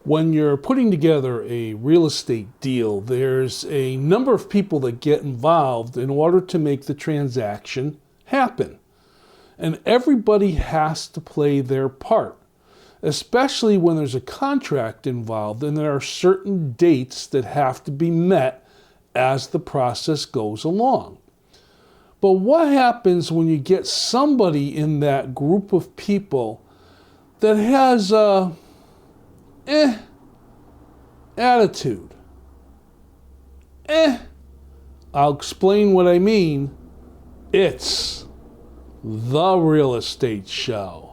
When you're putting together a real estate deal, there's a number of people that get involved in order to make the transaction happen. And everybody has to play their part, especially when there's a contract involved and there are certain dates that have to be met as the process goes along. But what happens when you get somebody in that group of people that has a attitude? I'll explain what I mean. It's the real estate show.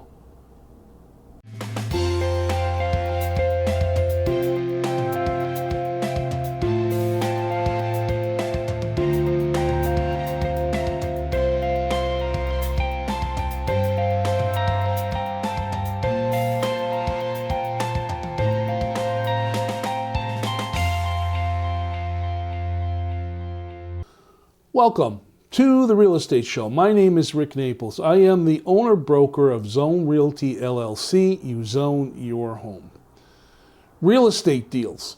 Welcome to the Real Estate Show. My name is Rick Naples. I am the owner-broker of Zone Realty LLC. You zone your home. Real estate deals.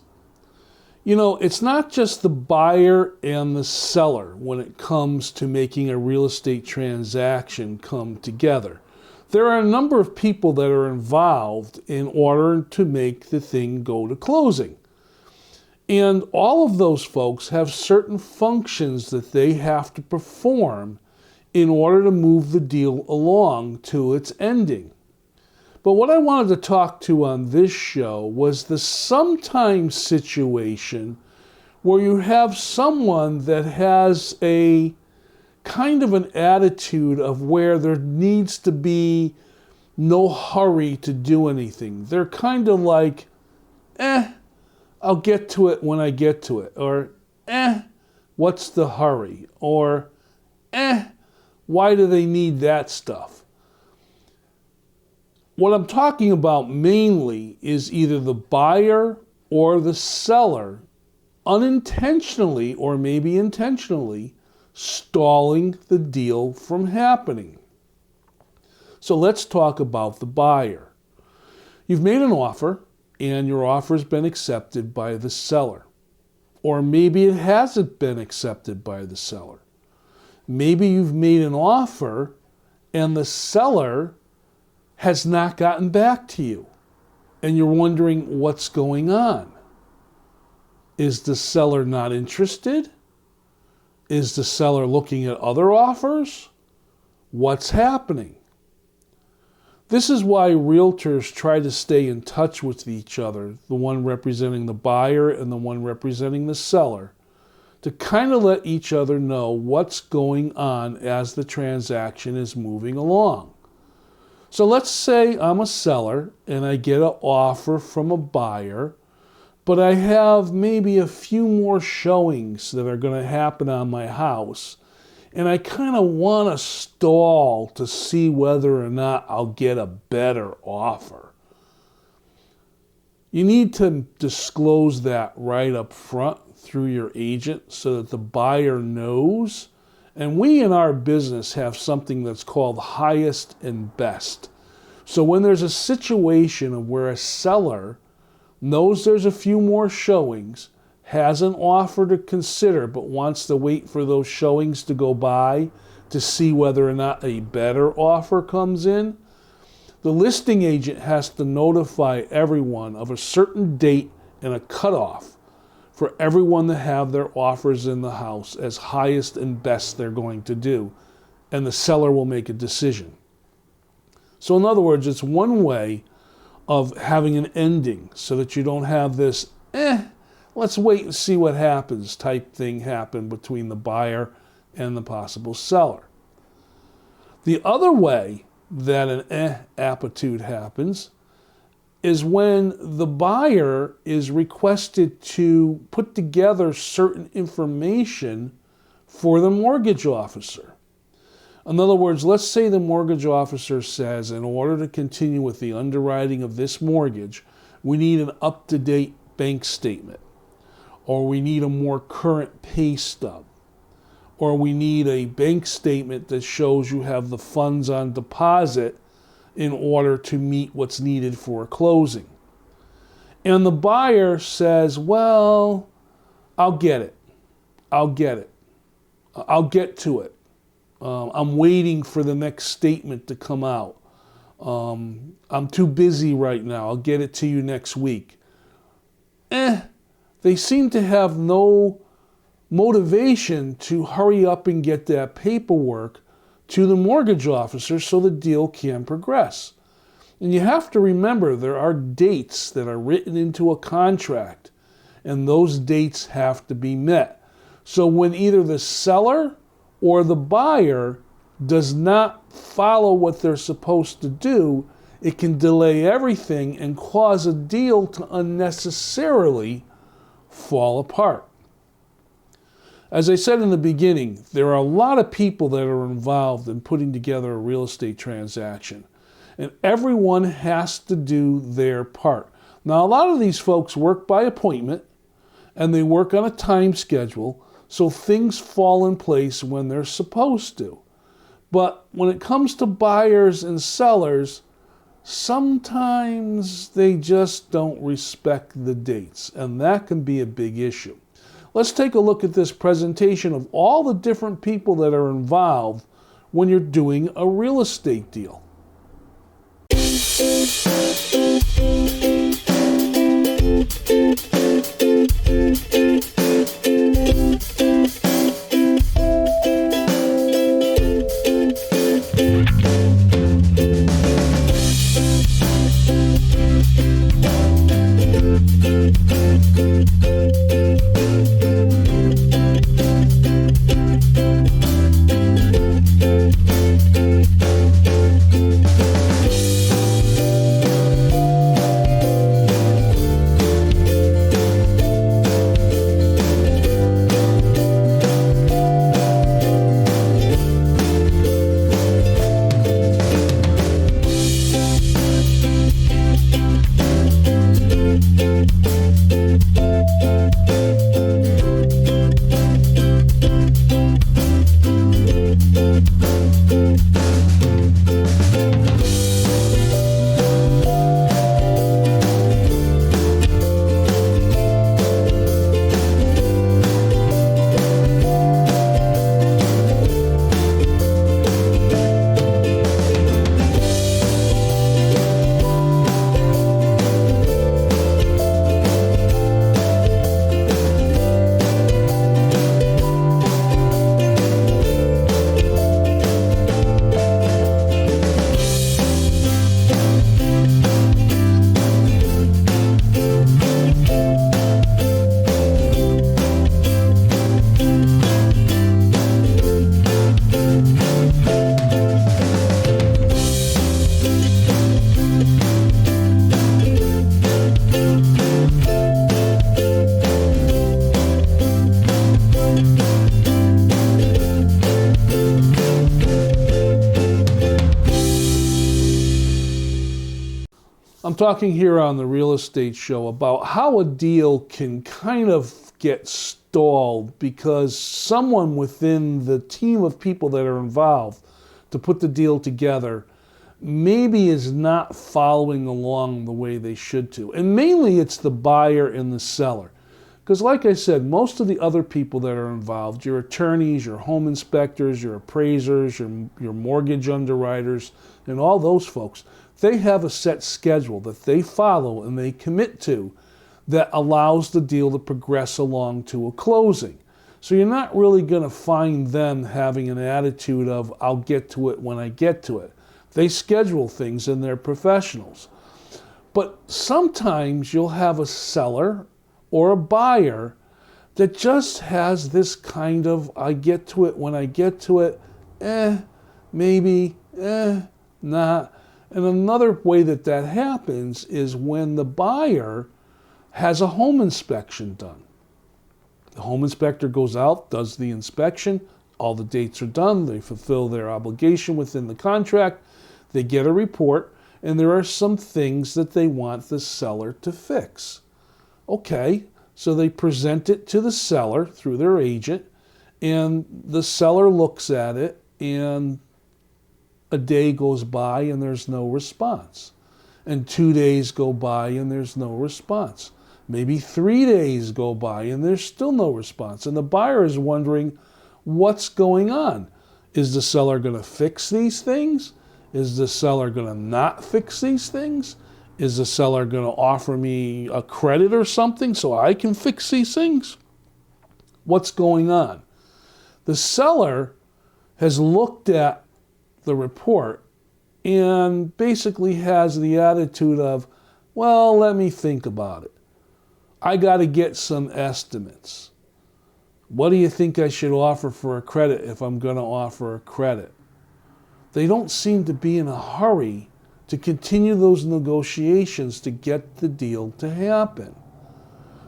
You know, it's not just the buyer and the seller when it comes to making a real estate transaction come together. There are a number of people that are involved in order to make the thing go to closing. And all of those folks have certain functions that they have to perform in order to move the deal along to its ending. But what I wanted to talk to on this show was the sometimes situation where you have someone that has a kind of an attitude of where there needs to be no hurry to do anything. They're kind of like, I'll get to it when I get to it. Or, what's the hurry? Or, why do they need that stuff? What I'm talking about mainly is either the buyer or the seller unintentionally or maybe intentionally stalling the deal from happening. So let's talk about the buyer. You've made an offer, and your offer has been accepted by the seller. Or maybe it hasn't been accepted by the seller. Maybe you've made an offer and the seller has not gotten back to you. And you're wondering what's going on. Is the seller not interested? Is the seller looking at other offers? What's happening? This is why realtors try to stay in touch with each other, the one representing the buyer and the one representing the seller, to kind of let each other know what's going on as the transaction is moving along. So let's say I'm a seller and I get an offer from a buyer, but I have maybe a few more showings that are going to happen on my house. And I kind of want to stall to see whether or not I'll get a better offer. You need to disclose that right up front through your agent so that the buyer knows. And we in our business have something that's called highest and best. So when there's a situation of where a seller knows there's a few more showings, has an offer to consider, but wants to wait for those showings to go by to see whether or not a better offer comes in, the listing agent has to notify everyone of a certain date and a cutoff for everyone to have their offers in the house as highest and best they're going to do, and the seller will make a decision. So in other words, it's one way of having an ending so that you don't have this, let's wait and see what happens type thing happen between the buyer and the possible seller. The other way that an attitude happens is when the buyer is requested to put together certain information for the mortgage officer. In other words, let's say the mortgage officer says, in order to continue with the underwriting of this mortgage, we need an up-to-date bank statement. Or we need a more current pay stub, or we need a bank statement that shows you have the funds on deposit in order to meet what's needed for a closing. And the buyer says, well, I'll get it. I'll get it. I'll get to it. I'm waiting for the next statement to come out. I'm too busy right now. I'll get it to you next week. They seem to have no motivation to hurry up and get that paperwork to the mortgage officer so the deal can progress. And you have to remember there are dates that are written into a contract, and those dates have to be met. So when either the seller or the buyer does not follow what they're supposed to do, it can delay everything and cause a deal to unnecessarily fall apart. As I said in the beginning, there are a lot of people that are involved in putting together a real estate transaction, and everyone has to do their part. Now, a lot of these folks work by appointment, and they work on a time schedule, so things fall in place when they're supposed to. But when it comes to buyers and sellers, sometimes they just don't respect the dates, and that can be a big issue. Let's take a look at this presentation of all the different people that are involved when you're doing a real estate deal. I'm talking here on the Real Estate Show about how a deal can kind of get stalled because someone within the team of people that are involved to put the deal together maybe is not following along the way they should to. And mainly it's the buyer and the seller. Because like I said, most of the other people that are involved, your attorneys, your home inspectors, your appraisers, your mortgage underwriters, and all those folks, they have a set schedule that they follow and they commit to that allows the deal to progress along to a closing. So you're not really going to find them having an attitude of, I'll get to it when I get to it. They schedule things and they're professionals. But sometimes you'll have a seller or a buyer that just has this kind of, I get to it when I get to it, maybe, not. And another way that that happens is when the buyer has a home inspection done. The home inspector goes out, does the inspection, all the dates are done, they fulfill their obligation within the contract, they get a report, and there are some things that they want the seller to fix. Okay, so they present it to the seller through their agent, and the seller looks at it, and a day goes by and there's no response. and 2 days go by and there's no response. Maybe 3 days go by and there's still no response. And the buyer is wondering, what's going on? Is the seller going to fix these things? Is the seller going to not fix these things? Is the seller going to offer me a credit or something so I can fix these things? What's going on? The seller has looked at the report and basically has the attitude of, well, let me think about it. I got to get some estimates. What do you think I should offer for a credit if I'm going to offer a credit? They don't seem to be in a hurry to continue those negotiations to get the deal to happen.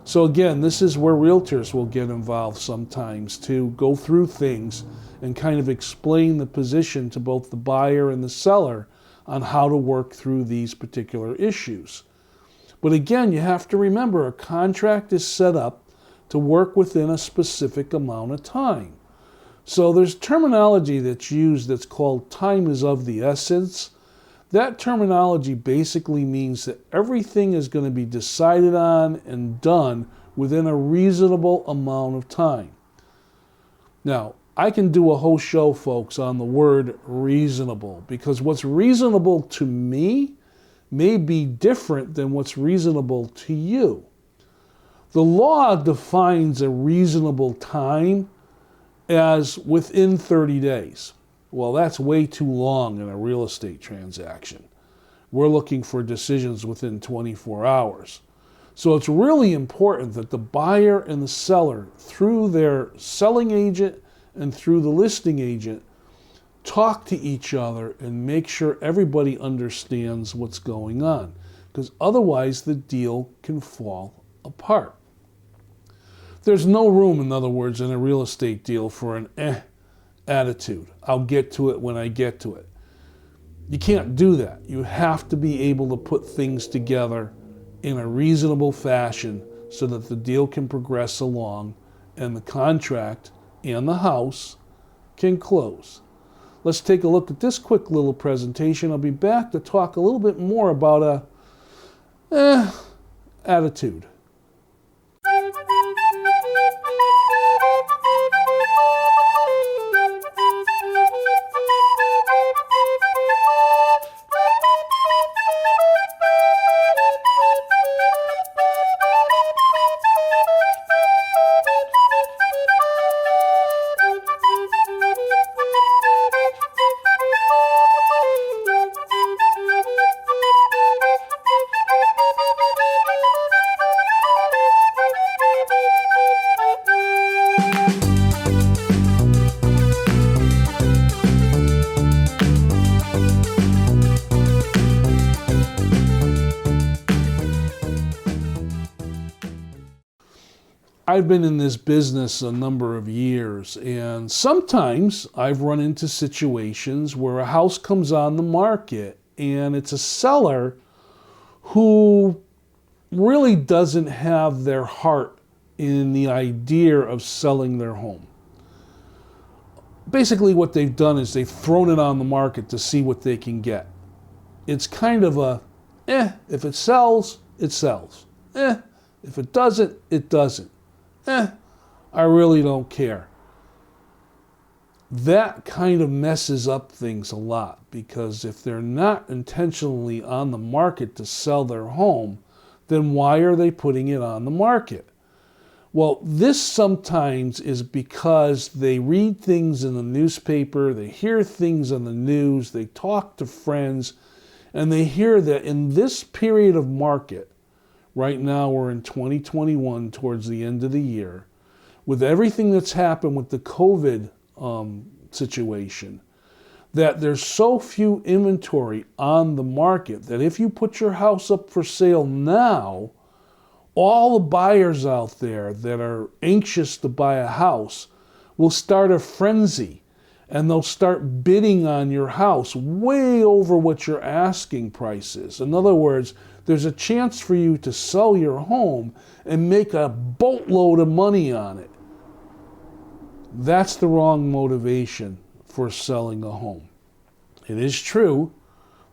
So again, this is where realtors will get involved sometimes to go through things and kind of explain the position to both the buyer and the seller on how to work through these particular issues. But again, you have to remember a contract is set up to work within a specific amount of time. So there's terminology that's used that's called time is of the essence. That terminology basically means that everything is going to be decided on and done within a reasonable amount of time. Now, I can do a whole show, folks, on the word reasonable, because what's reasonable to me may be different than what's reasonable to you. The law defines a reasonable time as within 30 days. Well, that's way too long in a real estate transaction. We're looking for decisions within 24 hours. So it's really important that the buyer and the seller, through their selling agent and through the listing agent, talk to each other and make sure everybody understands what's going on, because otherwise the deal can fall apart. There's no room, in other words, in a real estate deal for an attitude. I'll get to it when I get to it. You can't do that. You have to be able to put things together in a reasonable fashion so that the deal can progress along and the contract and the house can close. Let's take a look at this quick little presentation. I'll be back to talk a little bit more about attitude. I've been in this business a number of years, and sometimes I've run into situations where a house comes on the market and it's a seller who really doesn't have their heart in the idea of selling their home. Basically what they've done is they've thrown it on the market to see what they can get. It's kind of a, if it sells, it sells. If it doesn't, it doesn't. I really don't care. That kind of messes up things a lot, because if they're not intentionally on the market to sell their home, then why are they putting it on the market? Well, this sometimes is because they read things in the newspaper, they hear things on the news, they talk to friends, and they hear that in this period of market, right now we're in 2021 towards the end of the year, with everything that's happened with the COVID situation, that there's so few inventory on the market that if you put your house up for sale now, all the buyers out there that are anxious to buy a house will start a frenzy, and they'll start bidding on your house way over what your asking price is. In other words, there's a chance for you to sell your home and make a boatload of money on it. That's the wrong motivation for selling a home. It is true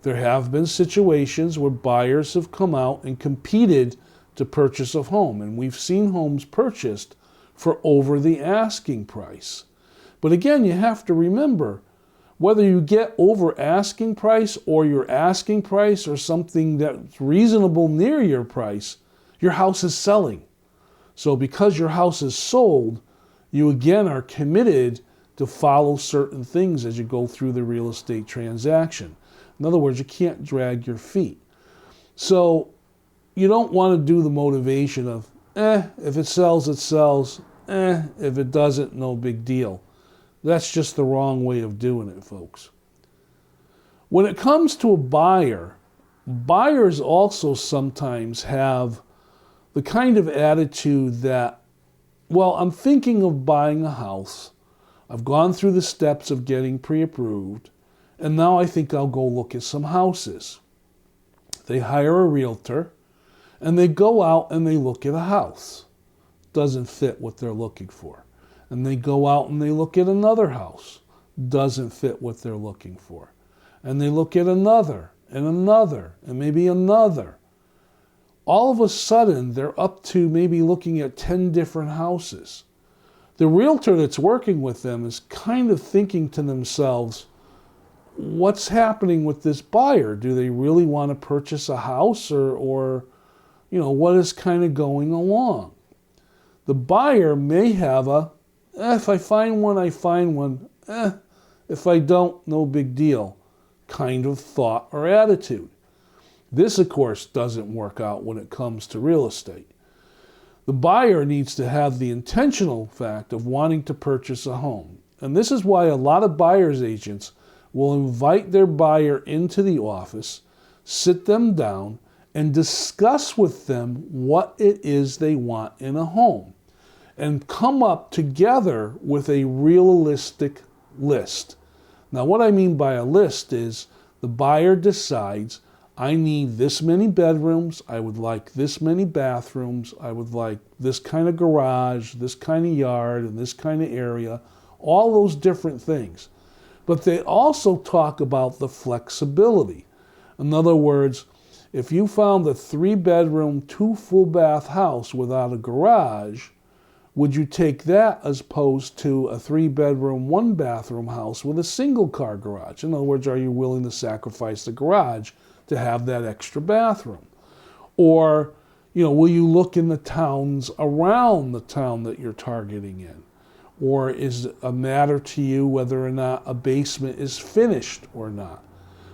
There have been situations where buyers have come out and competed to purchase a home, and we've seen homes purchased for over the asking price. But again, you have to remember, whether you get over asking price or your asking price or something that's reasonable near your price, your house is selling. So because your house is sold, you again are committed to follow certain things as you go through the real estate transaction. In other words, you can't drag your feet. So you don't want to do the motivation of, if it sells, it sells. If it doesn't, no big deal. That's just the wrong way of doing it, folks. When it comes to a buyer, buyers also sometimes have the kind of attitude that, well, I'm thinking of buying a house. I've gone through the steps of getting pre-approved, and now I think I'll go look at some houses. They hire a realtor, and they go out and they look at a house. Doesn't fit what they're looking for. And they go out and they look at another house. Doesn't fit what they're looking for. And they look at another, and another, and maybe another. All of a sudden, they're up to maybe looking at 10 different houses. The realtor that's working with them is kind of thinking to themselves, what's happening with this buyer? Do they really want to purchase a house, or what is kind of going along? The buyer may have if I find one, I find one. If I don't, no big deal kind of thought or attitude. This, of course, doesn't work out when it comes to real estate. The buyer needs to have the intentional fact of wanting to purchase a home. And this is why a lot of buyer's agents will invite their buyer into the office, sit them down, and discuss with them what it is they want in a home, and come up together with a realistic list. Now, what I mean by a list is the buyer decides, I need this many bedrooms, I would like this many bathrooms, I would like this kind of garage, this kind of yard, and this kind of area, all those different things. But they also talk about the flexibility. In other words, if you found a 3-bedroom, 2 full bath house without a garage, would you take that as opposed to a 3-bedroom, 1-bathroom house with a single car garage? In other words, are you willing to sacrifice the garage to have that extra bathroom? Or, will you look in the towns around the town that you're targeting in? Or is it a matter to you whether or not a basement is finished or not?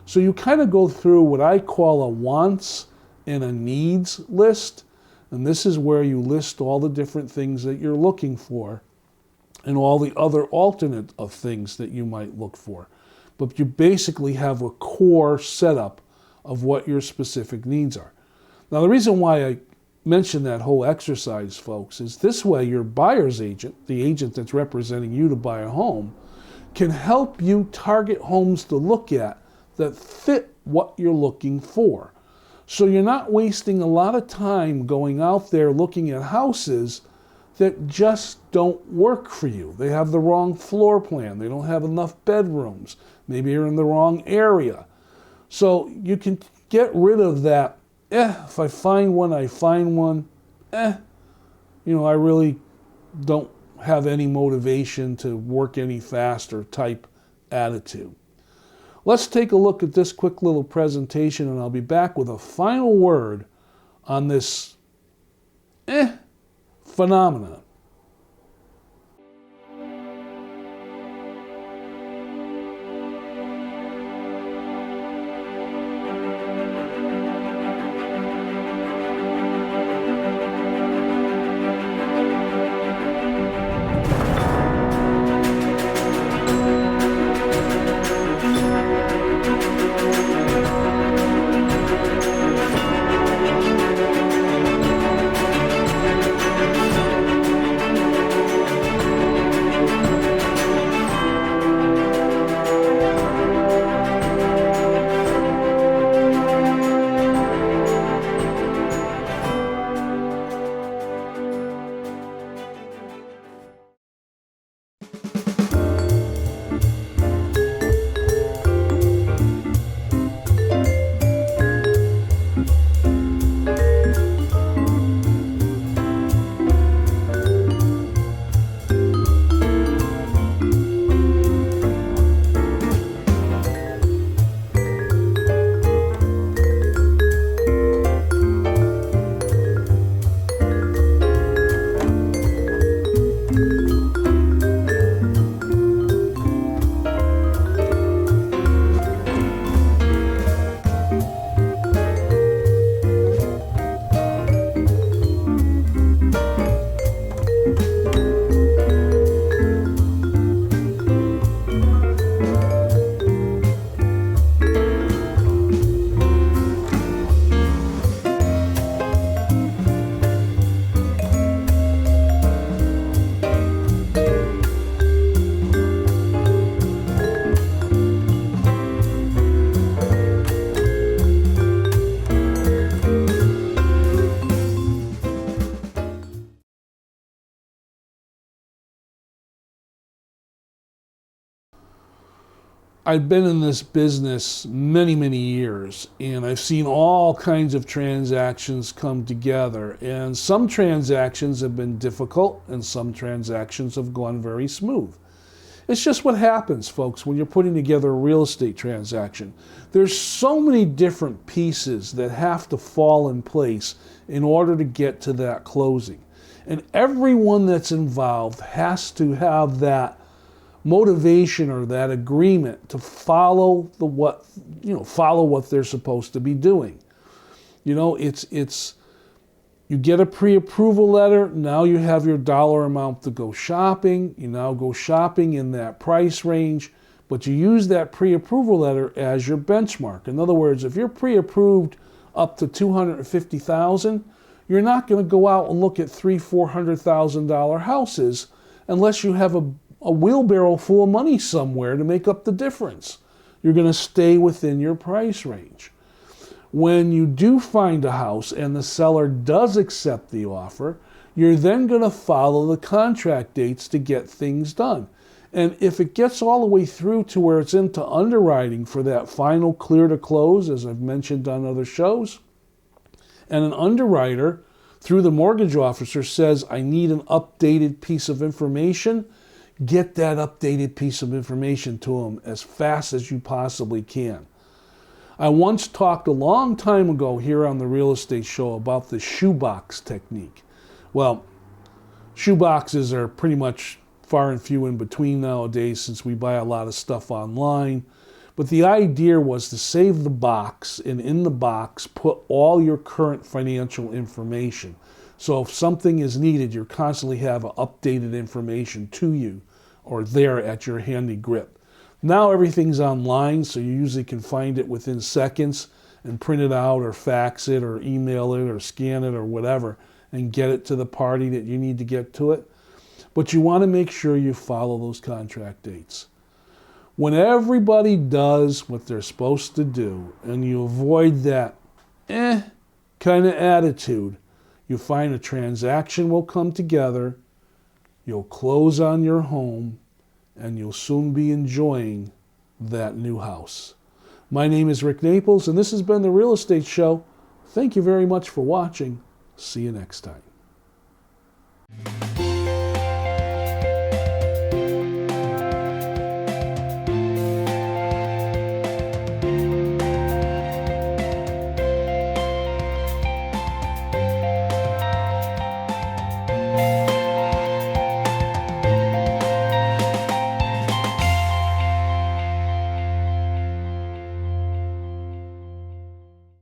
So you kind of go through what I call a wants and a needs list. And this is where you list all the different things that you're looking for and all the other alternate of things that you might look for. But you basically have a core setup of what your specific needs are. Now, the reason why I mention that whole exercise, folks, is this way your buyer's agent, the agent that's representing you to buy a home, can help you target homes to look at that fit what you're looking for. So you're not wasting a lot of time going out there looking at houses that just don't work for you. They have the wrong floor plan. They don't have enough bedrooms. Maybe you're in the wrong area. So you can get rid of that, if I find one, I find one. I really don't have any motivation to work any faster type attitude. Let's take a look at this quick little presentation, and I'll be back with a final word on this phenomenon. I've been in this business many, many years, and I've seen all kinds of transactions come together. And some transactions have been difficult, and some transactions have gone very smooth. It's just what happens, folks, when you're putting together a real estate transaction. There's so many different pieces that have to fall in place in order to get to that closing. And everyone that's involved has to have that motivation or that agreement to follow what they're supposed to be doing. You get a pre-approval letter. Now you have your dollar amount to go shopping. You now go shopping in that price range, but you use that pre-approval letter as your benchmark. In other words, if you're pre-approved up to $250,000, you're not going to go out and look at $300,000-$400,000 houses unless you have a wheelbarrow full of money somewhere to make up the difference. You're going to stay within your price range. When you do find a house and the seller does accept the offer, you're then going to follow the contract dates to get things done. And if it gets all the way through to where it's into underwriting for that final clear to close, as I've mentioned on other shows, and an underwriter through the mortgage officer says, I need an updated piece of information, get that updated piece of information to them as fast as you possibly can. I once talked a long time ago here on the Real Estate Show about the shoebox technique. Well, shoeboxes are pretty much far and few in between nowadays since we buy a lot of stuff online. But the idea was to save the box, and in the box put all your current financial information. So if something is needed, you constantly have updated information to you or there at your handy grip. Now everything's online, so you usually can find it within seconds and print it out or fax it or email it or scan it or whatever and get it to the party that you need to get to it. But you want to make sure you follow those contract dates. When everybody does what they're supposed to do and you avoid that kind of attitude, you find a transaction will come together, you'll close on your home, and you'll soon be enjoying that new house. My name is Rick Naples, and this has been The Real Estate Show. Thank you very much for watching. See you next time.